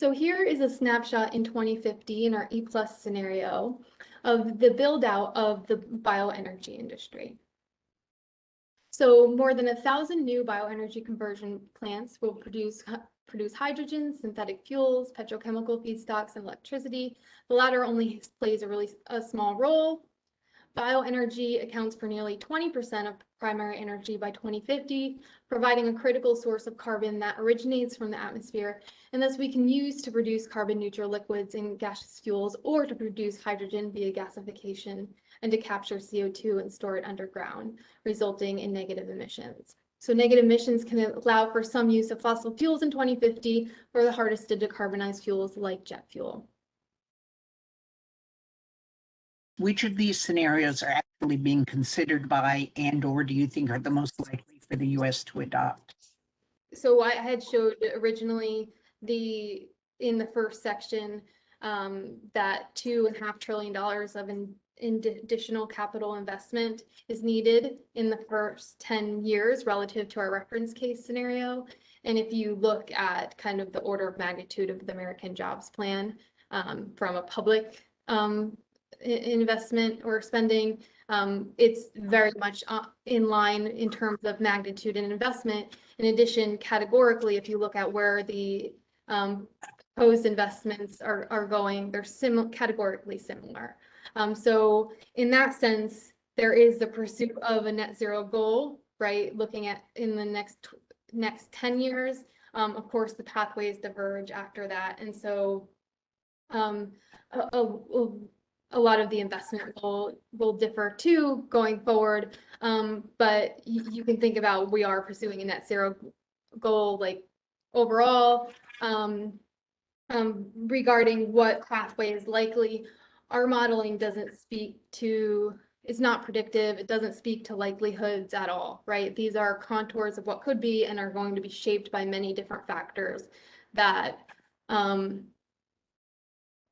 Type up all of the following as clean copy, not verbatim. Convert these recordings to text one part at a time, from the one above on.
So here is a snapshot in 2050 in our E+ scenario of the build out of the bioenergy industry. So more than 1,000 new bioenergy conversion plants will produce hydrogen, synthetic fuels, petrochemical feedstocks, and electricity. The latter only plays a small role. Bioenergy accounts for nearly 20% of primary energy by 2050, providing a critical source of carbon that originates from the atmosphere, and thus we can use to produce carbon neutral liquids and gaseous fuels, or to produce hydrogen via gasification, and to capture CO2 and store it underground, resulting in negative emissions. So negative emissions can allow for some use of fossil fuels in 2050 for the hardest to decarbonize fuels like jet fuel. Which of these scenarios are actually being considered by or do you think are the most likely for the U.S. to adopt? So I had showed originally in the first section that $2.5 trillion of additional capital investment is needed in the first 10 years relative to our reference case scenario. And if you look at kind of the order of magnitude of the American Jobs Plan from a public investment or spending, it's very much in line in terms of magnitude and investment. In addition, categorically, if you look at where the proposed investments are going, they're categorically similar. So in that sense, there is the pursuit of a net zero goal, right? Looking at in the next 10 years. Of course, the pathways diverge after that. And so a lot of the investment will differ too going forward, but you can think about we are pursuing a net zero goal like overall. Regarding what pathway is likely, our modeling doesn't speak to, it's not predictive, it doesn't speak to likelihoods at all, right? These are contours of what could be and are going to be shaped by many different factors that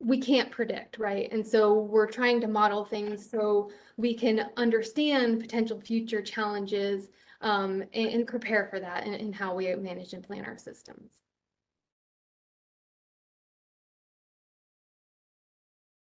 we can't predict, right? And so we're trying to model things so we can understand potential future challenges and prepare for that in how we manage and plan our systems.